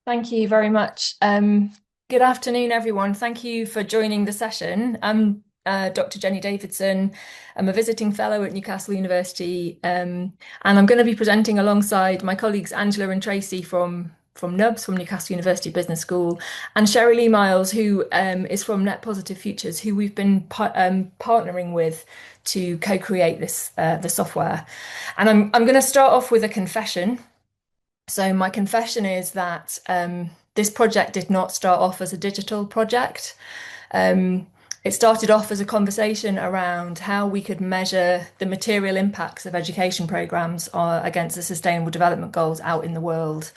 Thank you very much. Good afternoon, everyone. Thank you for joining the session. I'm Dr. Jenny Davidson. I'm a visiting fellow at Newcastle University, and I'm going to be presenting alongside my colleagues Angela and Tracy from NUBS, from Newcastle University Business School, and Sheri-Leigh Miles, who is from Net Positive Futures, who we've been partnering with to co-create this the software. And I'm going to start off with a confession. So my confession is that this project did not start off as a digital project. Um, it started off as a conversation around how we could measure the material impacts of education programs against the Sustainable Development Goals out in the world.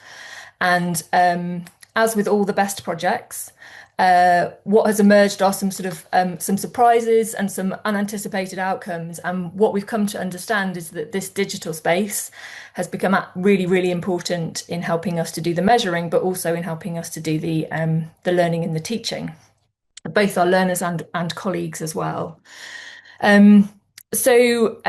And as with all the best projects, what has emerged are some surprises and some unanticipated outcomes. And what we've come to understand is that this digital space has become really, really important in helping us to do the measuring, but also in helping us to do the learning and the teaching, both our learners and colleagues as well. Um, so,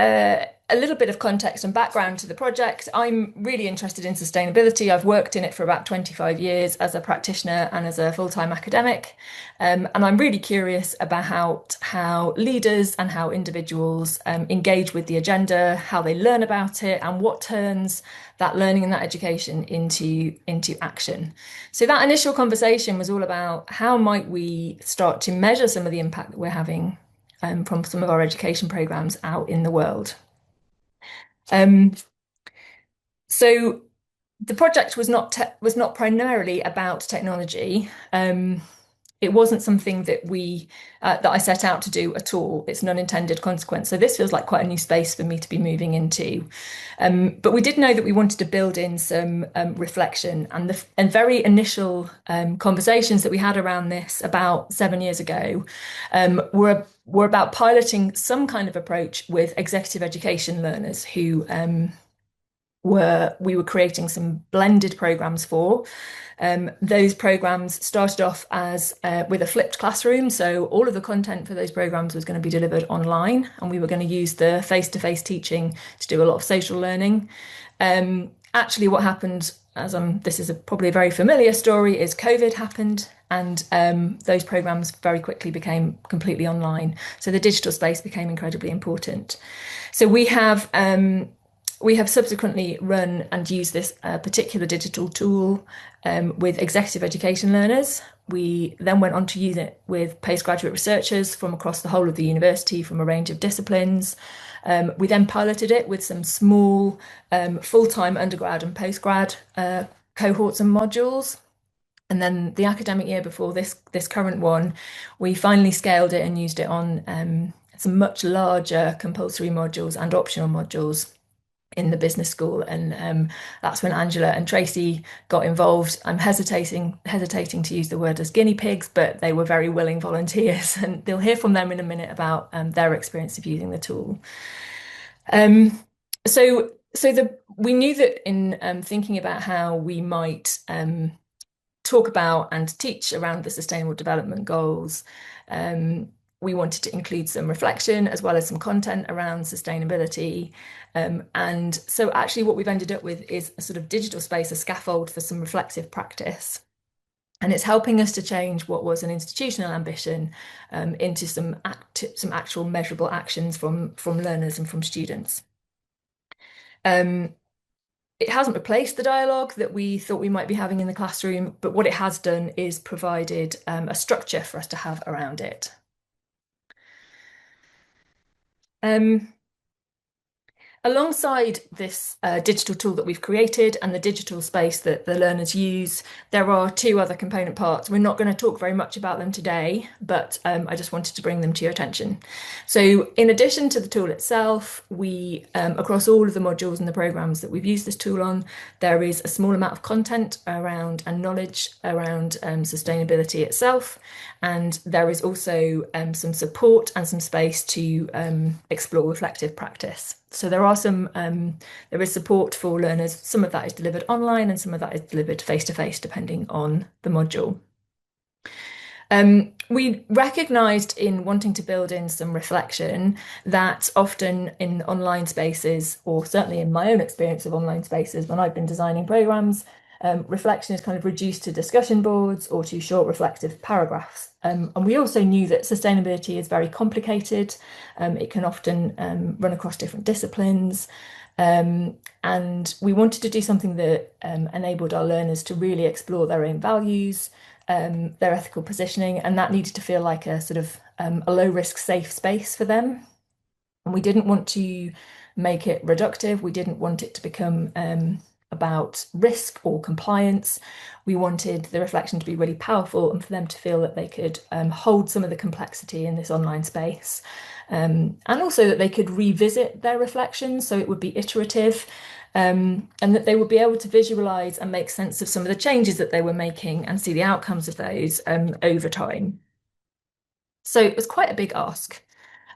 a little bit of context and background to the project. I'm really interested in sustainability. I've worked in it for about 25 years as a practitioner and as a full-time academic. And I'm really curious about how leaders and how individuals engage with the agenda, how they learn about it, and what turns that learning and that education into action. So that initial conversation was all about how might we start to measure some of the impact that we're having from some of our education programs out in the world. Um, so the project was not primarily about technology. It wasn't something that I set out to do at all. It's an unintended consequence. So this feels like quite a new space for me to be moving into. But we did know that we wanted to build in some reflection, and very initial conversations that we had around this about 7 years ago were about piloting some kind of approach with executive education learners who we were creating some blended programs for. Those programs started off as with a flipped classroom, so all of the content for those programs was going to be delivered online, and we were going to use the face-to-face teaching to do a lot of social learning. Actually, what happened, this is probably a very familiar story, is COVID happened, and those programs very quickly became completely online. So the digital space became incredibly important. So we have subsequently run and used this particular digital tool with executive education learners. We then went on to use it with postgraduate researchers from across the whole of the university from a range of disciplines. We then piloted it with some small full-time undergrad and postgrad cohorts and modules. And then the academic year before this current one, we finally scaled it and used it on some much larger compulsory modules and optional modules in the business school, and that's when Angela and Tracy got involved. I'm hesitating to use the word as guinea pigs, but they were very willing volunteers, and they'll hear from them in a minute about their experience of using the tool. Um, we knew that in thinking about how we might talk about and teach around the Sustainable Development Goals. We wanted to include some reflection as well as some content around sustainability. And so actually what we've ended up with is a sort of digital space, a scaffold for some reflexive practice. And it's helping us to change what was an institutional ambition into some actual measurable actions from learners and from students. It hasn't replaced the dialogue that we thought we might be having in the classroom, but what it has done is provided a structure for us to have around it. Um, Alongside this digital tool that we've created and the digital space that the learners use, there are two other component parts. We're not going to talk very much about them today, but I just wanted to bring them to your attention. So in addition to the tool itself, we, across all of the modules and the programs that we've used this tool on, there is a small amount of content around and knowledge around sustainability itself. And there is also some support and some space to explore reflective practice. So there is support for learners. Some of that is delivered online and some of that is delivered face-to-face, depending on the module. We recognised in wanting to build in some reflection that often in online spaces, or certainly in my own experience of online spaces when I've been designing programmes, reflection is kind of reduced to discussion boards or to short reflective paragraphs. And we also knew that sustainability is very complicated. It can often run across different disciplines. And we wanted to do something that enabled our learners to really explore their own values, their ethical positioning, and that needed to feel like a sort of a low risk, safe space for them. And we didn't want to make it reductive. We didn't want it to become about risk or compliance. We wanted the reflection to be really powerful and for them to feel that they could hold some of the complexity in this online space. And also that they could revisit their reflections, so it would be iterative, and that they would be able to visualize and make sense of some of the changes that they were making and see the outcomes of those over time. So it was quite a big ask.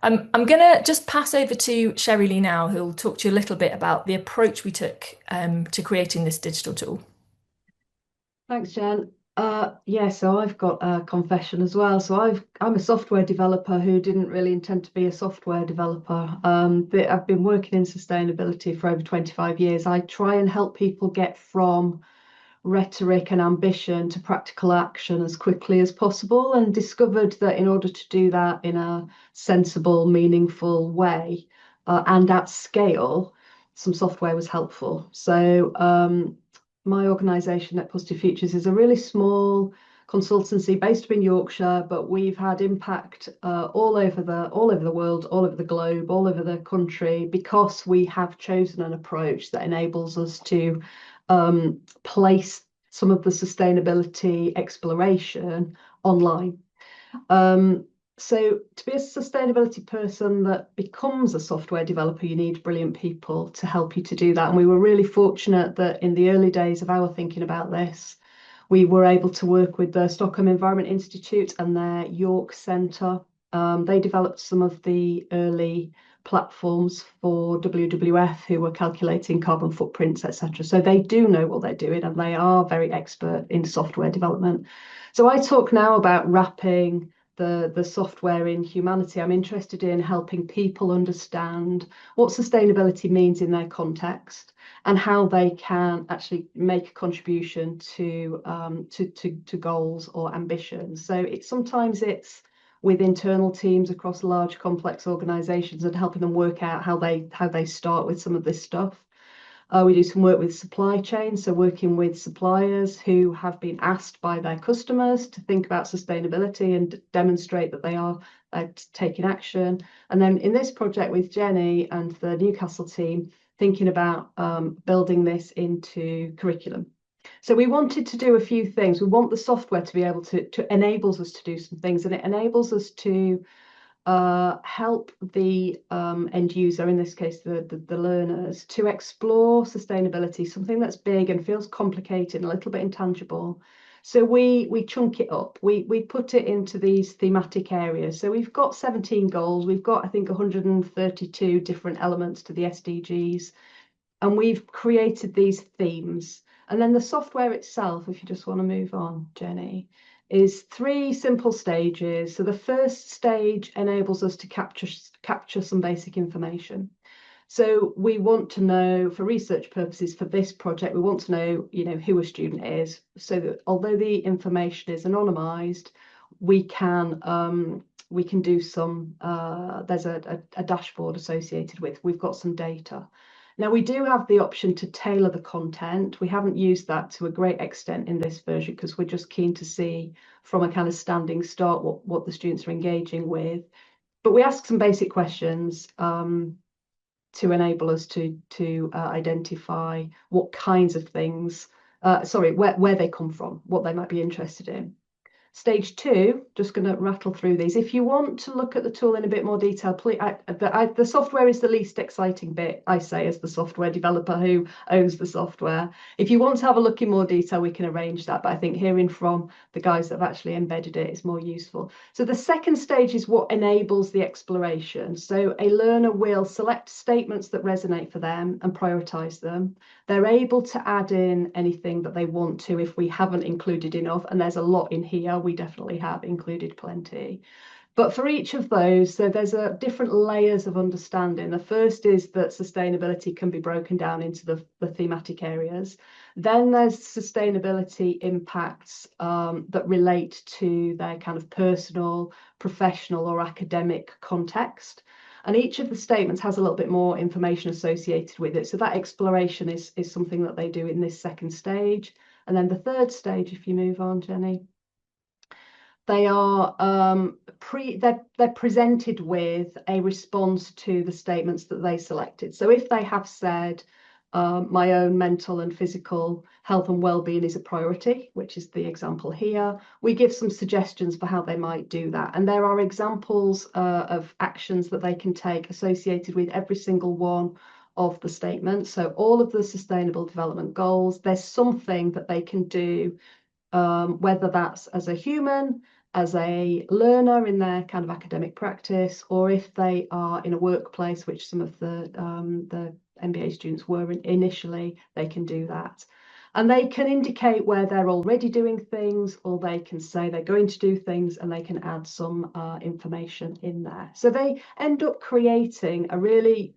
I'm going to just pass over to Sheri-Leigh now, who'll talk to you a little bit about the approach we took to creating this digital tool. Thanks, Jen. Yeah, so I've got a confession as well. So I'm a software developer who didn't really intend to be a software developer. But I've been working in sustainability for over 25 years. I try and help people get from rhetoric and ambition to practical action as quickly as possible, and discovered that in order to do that in a sensible, meaningful way and at scale, some software was helpful. So my organisation at Positive Futures is a really small consultancy based up in Yorkshire, but we've had impact all over the world, all over the globe, all over the country, because we have chosen an approach that enables us to place some of the sustainability exploration online. So to be a sustainability person that becomes a software developer, you need brilliant people to help you to do that. And we were really fortunate that in the early days of our thinking about this, we were able to work with the Stockholm Environment Institute and their York Centre. They developed some of the early platforms for WWF, who were calculating carbon footprints, etc. So they do know what they're doing, and they are very expert in software development. So I talk now about wrapping the software in humanity. I'm interested in helping people understand what sustainability means in their context and how they can actually make a contribution to goals or ambitions. So sometimes it's with internal teams across large complex organizations and helping them work out how they start with some of this stuff. We do some work with supply chain, so working with suppliers who have been asked by their customers to think about sustainability and demonstrate that they are taking action. And then in this project with Jenny and the Newcastle team, thinking about building this into curriculum. So we wanted to do a few things. We want the software to be able to enables us to do some things, and it enables us to help the end user, in this case the learners, to explore sustainability, something that's big and feels complicated and a little bit intangible. So we chunk it up. We put it into these thematic areas. So we've got 17 goals. We've got, I think, 132 different elements to the SDGs, and we've created these themes. And then the software itself, if you just want to move on, Jenny, is 3 simple stages. So the first stage enables us to capture some basic information. So we want to know, for research purposes for this project, we want to know, who a student is, so that although the information is anonymized, we can do some, there's a dashboard associated with, we've got some data. Now, we do have the option to tailor the content. We haven't used that to a great extent in this version because we're just keen to see from a kind of standing start what the students are engaging with. But we ask some basic questions to enable us to identify what kinds of things, where they come from, what they might be interested in. Stage 2, just going to rattle through these. If you want to look at the tool in a bit more detail, please, the software is the least exciting bit, I say, as the software developer who owns the software. If you want to have a look in more detail, we can arrange that. But I think hearing from the guys that have actually embedded it is more useful. So the second stage is what enables the exploration. So a learner will select statements that resonate for them and prioritize them. They're able to add in anything that they want to if we haven't included enough, and there's a lot in here. We definitely have included plenty. But for each of those, so there's a different layers of understanding. The first is that sustainability can be broken down into the thematic areas. Then there's sustainability impacts that relate to their kind of personal, professional, or academic context. And each of the statements has a little bit more information associated with it. So that exploration is something that they do in this second stage. And then the third stage, if you move on, Jenny, they are they're presented with a response to the statements that they selected. So if they have said, my own mental and physical health and well-being is a priority, which is the example here, we give some suggestions for how they might do that. And there are examples of actions that they can take associated with every single one of the statements. So all of the sustainable development goals, there's something that they can do, whether that's as a human, as a learner in their kind of academic practice, or if they are in a workplace, which some of the MBA students were initially, they can do that. And they can indicate where they're already doing things, or they can say they're going to do things, and they can add some information in there. So they end up creating a really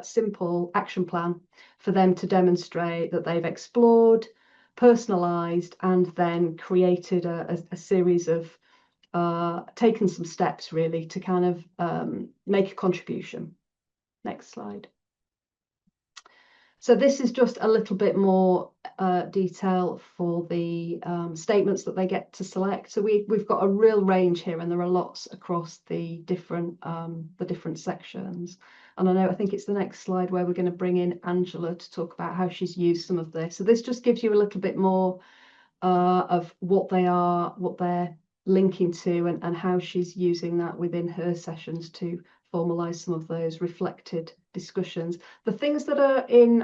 simple action plan for them to demonstrate that they've explored, personalized, and then created a series of taken some steps really to kind of make a contribution. Next slide. So this is just a little bit more detail for the statements that they get to select. So we've got a real range here, and there are lots across the different sections. And I think it's the next slide where we're going to bring in Angela to talk about how she's used some of this. So this just gives you a little bit more of what they're linking to, and how she's using that within her sessions to formalize some of those reflected discussions. The things that are in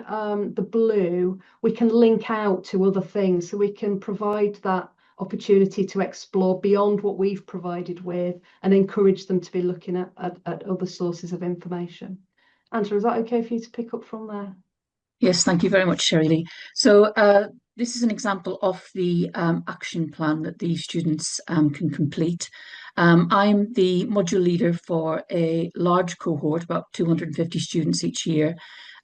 the blue, we can link out to other things, so we can provide that opportunity to explore beyond what we've provided with, and encourage them to be looking at other sources of information. Angela, is that okay for you to pick up from there? Yes, thank you very much, Sheri-Leigh. So this is an example of the action plan that the students can complete. I'm the module leader for a large cohort, about 250 students each year,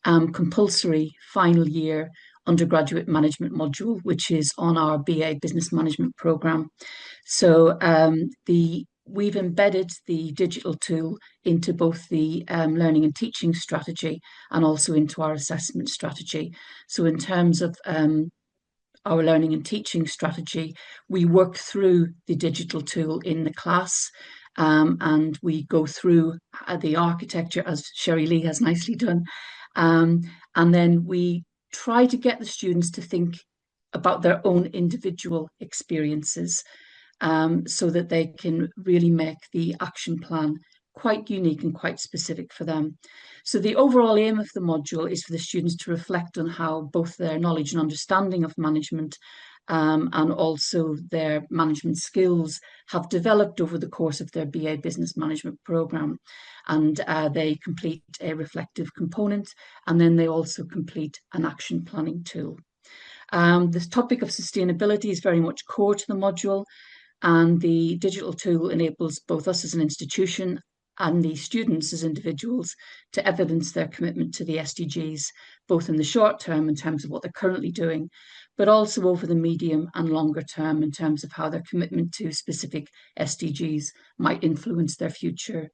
compulsory final year undergraduate management module, which is on our BA Business Management program. So we've embedded the digital tool into both the learning and teaching strategy and also into our assessment strategy. So in terms of our learning and teaching strategy, we work through the digital tool in the class, and we go through the architecture, as Sheri-Leigh has nicely done. And then we try to get the students to think about their own individual experiences, so that they can really make the action plan quite unique and quite specific for them. So the overall aim of the module is for the students to reflect on how both their knowledge and understanding of management, and also their management skills have developed over the course of their BA Business Management program. And they complete a reflective component, and then they also complete an action planning tool. This topic of sustainability is very much core to the module, and the digital tool enables both us as an institution and the students as individuals to evidence their commitment to the SDGs, both in the short term in terms of what they're currently doing, but also over the medium and longer term in terms of how their commitment to specific SDGs might influence their future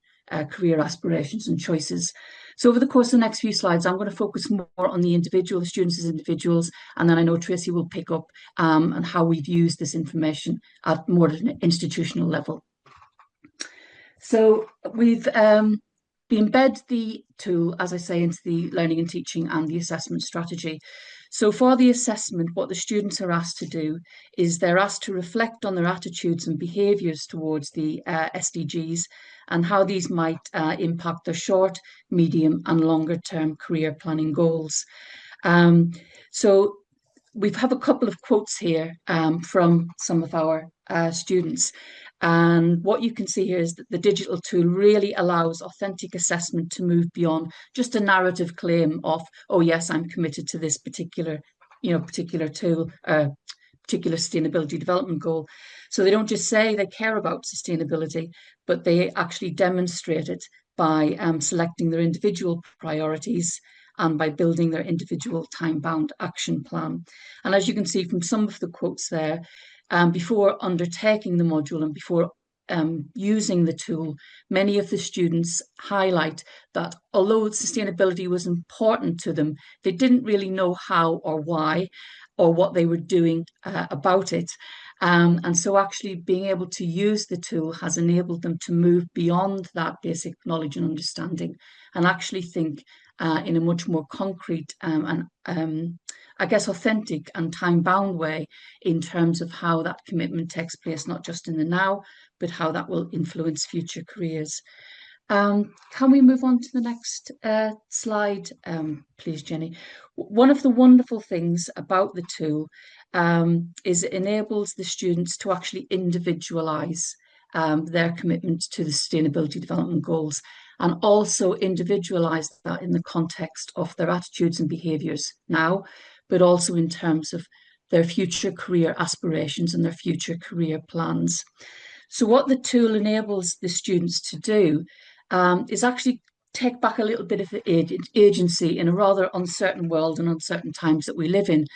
career aspirations and choices. So over the course of the next few slides, I'm going to focus more on the individual, the students as individuals, and then I know Tracy will pick up on how we've used this information at more at an institutional level. So we embed the tool, as I say, into the learning and teaching and the assessment strategy. So for the assessment, what the students are asked to do is they're asked to reflect on their attitudes and behaviours towards the SDGs and how these might impact their short, medium and longer term career planning goals. So we have a couple of quotes here from some of our students. And what you can see here is that the digital tool really allows authentic assessment to move beyond just a narrative claim of, oh yes, I'm committed to this particular tool, particular sustainability development goal. So they don't just say they care about sustainability, but they actually demonstrate it by selecting their individual priorities and by building their individual time-bound action plan. And as you can see from some of the quotes there, before undertaking the module and before using the tool, many of the students highlight that although sustainability was important to them, they didn't really know how or why or what they were doing about it. And so actually being able to use the tool has enabled them to move beyond that basic knowledge and understanding and actually think in a much more concrete and I guess authentic and time-bound way in terms of how that commitment takes place, not just in the now, but how that will influence future careers. Can we move on to the next slide, please, Jenny? One of the wonderful things about the tool is it enables the students to actually individualise their commitment to the Sustainability Development Goals and also individualise that in the context of their attitudes and behaviours now, but also in terms of their future career aspirations and their future career plans. So what the tool enables the students to do is actually take back a little bit of agency in a rather uncertain world and uncertain times that we live in.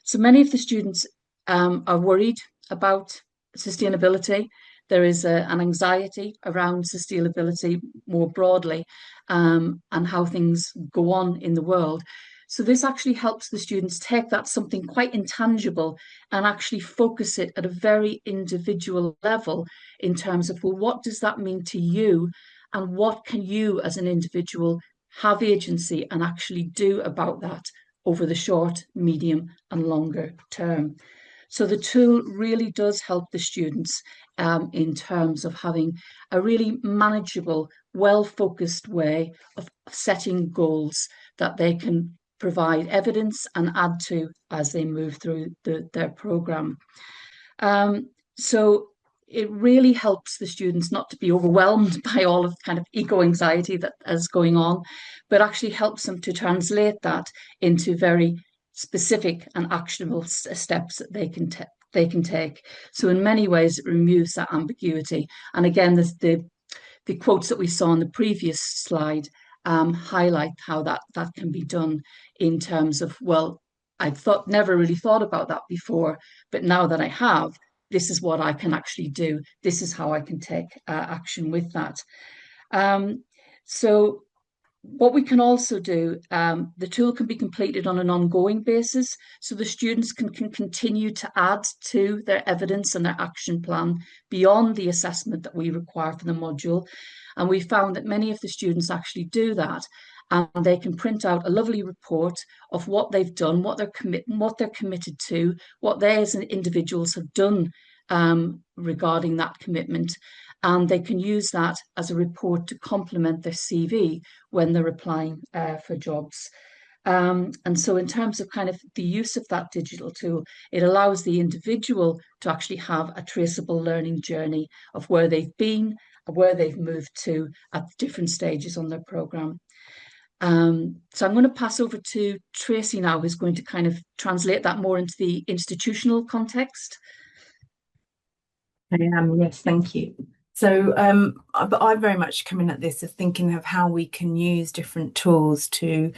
So many of the students are worried about sustainability. There is an anxiety around sustainability more broadly and how things go on in the world. So this actually helps the students take that something quite intangible and actually focus it at a very individual level in terms of, well, what does that mean to you? And what can you as an individual have agency and actually do about that over the short, medium and longer term? So the tool really does help the students in terms of having a really manageable, well-focused way of setting goals that they can provide evidence and add to as they move through their programme. So it really helps the students not to be overwhelmed by all of kind of eco-anxiety that is going on, but actually helps them to translate that into very specific and actionable steps that they can take. So in many ways, it removes that ambiguity. And again, the quotes that we saw on the previous slide highlight how that can be done in terms of, well, I never really thought about that before, but now that I have, this is what I can actually do. This is how I can take action with that. So what we can also do, the tool can be completed on an ongoing basis, so the students can continue to add to their evidence and their action plan beyond the assessment that we require for the module. And we found that many of the students actually do that, and they can print out a lovely report of what they've done, what they're committed to, what they as individuals have done regarding that commitment. And they can use that as a report to complement their CV when they're applying for jobs. And so in terms of kind of the use of that digital tool, it allows the individual to actually have a traceable learning journey of where they've been, where they've moved to at different stages on their programme. So I'm going to pass over to Tracy now, who's going to kind of translate that more into the institutional context. Yes, thank you. So, but I very much come in at this of thinking of how we can use different tools to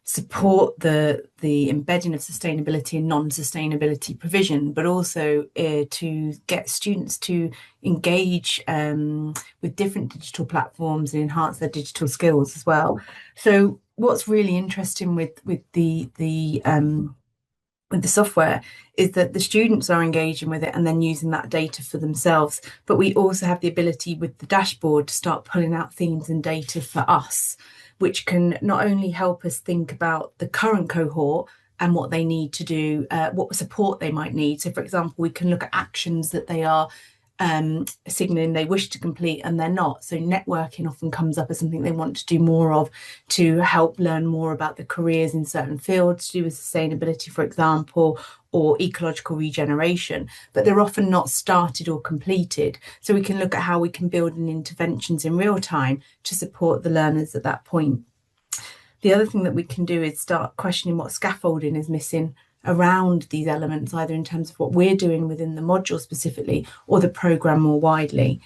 support the embedding of sustainability and non-sustainability provision, but also to get students to engage with different digital platforms and enhance their digital skills as well. So what's really interesting with the software is that the students are engaging with it and then using that data for themselves. But we also have the ability with the dashboard to start pulling out themes and data for us, which can not only help us think about the current cohort and what they need to do, what support they might need. So, for example, we can look at actions that they are signaling they wish to complete and they're not. So networking often comes up as something they want to do more of to help learn more about the careers in certain fields to do with sustainability, for example, or ecological regeneration, but they're often not started or completed. So we can look at how we can build in interventions in real time to support the learners at that point. The other thing that we can do is start questioning what scaffolding is missing around these elements, either in terms of what we're doing within the module specifically or the programme more widely.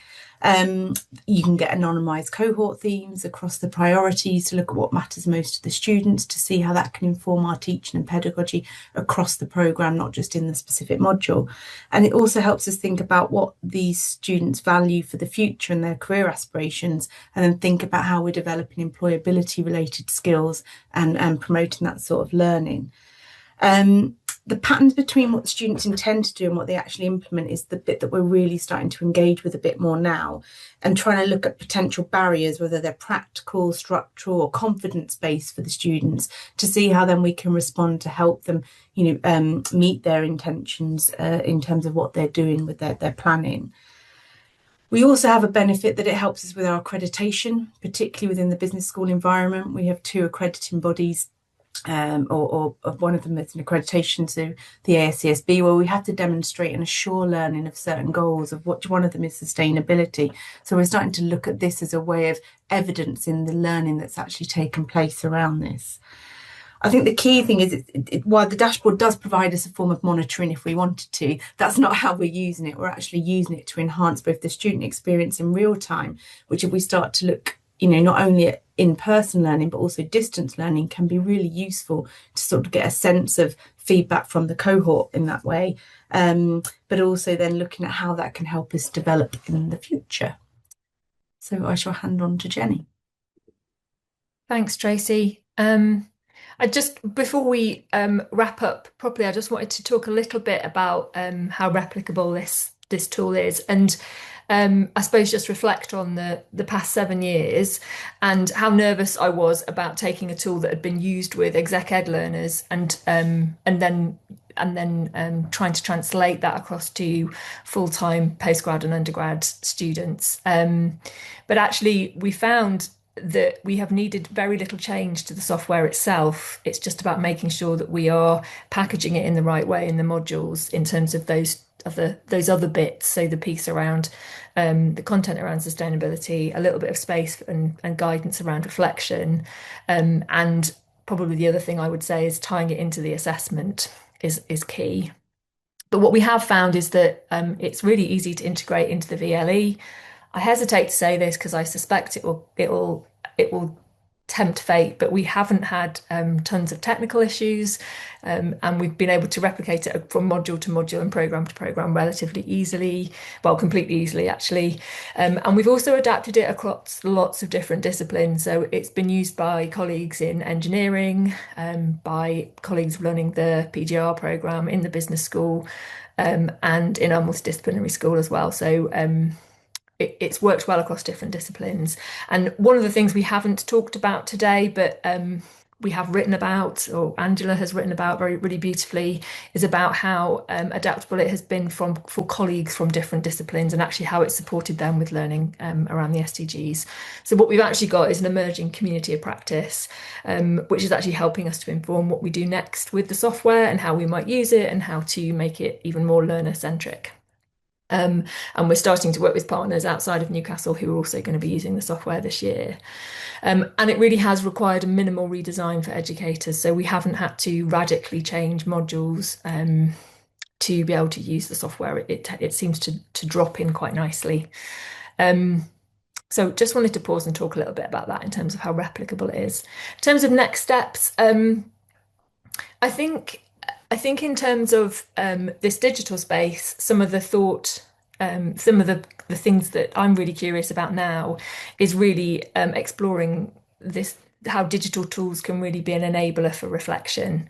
You can get anonymised cohort themes across the priorities to look at what matters most to the students, to see how that can inform our teaching and pedagogy across the programme, not just in the specific module. And it also helps us think about what these students value for the future and their career aspirations, and then think about how we're developing employability related skills and promoting that sort of learning. The patterns between what the students intend to do and what they actually implement is the bit that we're really starting to engage with a bit more now, and trying to look at potential barriers, whether they're practical, structural or confidence-based for the students, to see how then we can respond to help them, meet their intentions in terms of what they're doing with their planning. We also have a benefit that it helps us with our accreditation, particularly within the business school environment. We have 2 accrediting bodies, or one of them is an accreditation to the ASCSB, where we have to demonstrate and assure learning of certain goals, of which one of them is sustainability. So we're starting to look at this as a way of evidencing the learning that's actually taken place around this. I think the key thing is, while the dashboard does provide us a form of monitoring if we wanted to, that's not how we're using it. We're actually using it to enhance both the student experience in real time, which if we start to look, not only at in-person learning, but also distance learning, can be really useful to sort of get a sense of feedback from the cohort in that way. But also then looking at how that can help us develop in the future. So I shall hand on to Jenny. Thanks, Tracy. Before we wrap up properly, I just wanted to talk a little bit about how replicable this tool is, and I suppose just reflect on the past 7 years and how nervous I was about taking a tool that had been used with exec ed learners and then trying to translate that across to full-time postgrad and undergrad students. But actually, we found that we have needed very little change to the software itself. It's just about making sure that we are packaging it in the right way in the modules in terms of those other bits. So the piece around the content around sustainability, a little bit of space and guidance around reflection, and probably the other thing I would say is tying it into the assessment is key. But what we have found is that it's really easy to integrate into the VLE. I hesitate to say this because I suspect it will tempt fate, but we haven't had tons of technical issues, and we've been able to replicate it from module to module and program to program relatively easily, well, completely easily actually. And we've also adapted it across lots of different disciplines. So it's been used by colleagues in engineering, by colleagues running the PGR program in the business school, and in our multidisciplinary school as well. So it's worked well across different disciplines. And one of the things we haven't talked about today, but we have written about, or Angela has written about really beautifully, is about how adaptable it has been for colleagues from different disciplines, and actually how it supported them with learning around the SDGs. So what we've actually got is an emerging community of practice, which is actually helping us to inform what we do next with the software and how we might use it and how to make it even more learner-centric. And we're starting to work with partners outside of Newcastle who are also going to be using the software this year. And it really has required a minimal redesign for educators. So we haven't had to radically change modules to be able to use the software. It seems to drop in quite nicely. So just wanted to pause and talk a little bit about that in terms of how replicable it is. In terms of next steps, I think in terms of this digital space, some of the things that I'm really curious about now is really exploring how digital tools can really be an enabler for reflection,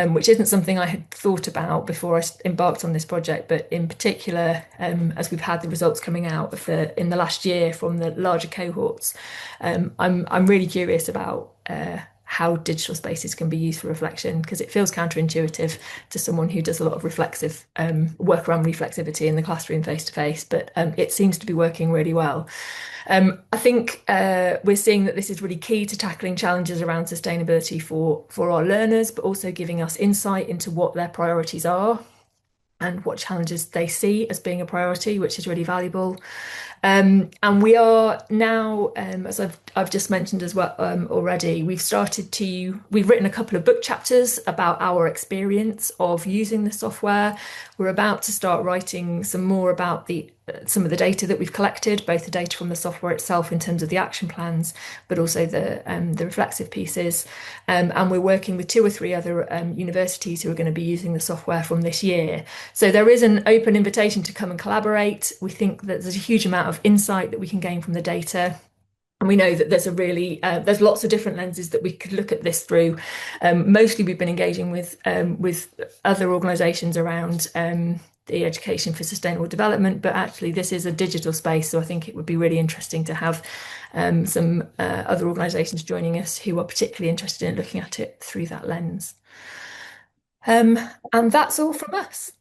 which isn't something I had thought about before I embarked on this project, but in particular, as we've had the results coming out in the last year from the larger cohorts, I'm really curious about how digital spaces can be used for reflection, because it feels counterintuitive to someone who does a lot of reflexive work around reflexivity in the classroom face-to-face, but it seems to be working really well. I think we're seeing that this is really key to tackling challenges around sustainability for our learners, but also giving us insight into what their priorities are. and what challenges they see as being a priority, which is really valuable. And we are now, as I've just mentioned as well already, we've written a couple of book chapters about our experience of using the software. We're about to start writing some more about some of the data that we've collected, both the data from the software itself in terms of the action plans, but also the reflexive pieces. And we're working with 2 or 3 other universities who are going to be using the software from this year. So there is an open invitation to come and collaborate. We think that there's a huge amount of insight that we can gain from the data. And we know that there's lots of different lenses that we could look at this through. Mostly we've been engaging with other organisations around the education for sustainable development, but actually this is a digital space, so I think it would be really interesting to have some other organisations joining us who are particularly interested in looking at it through that lens. And that's all from us.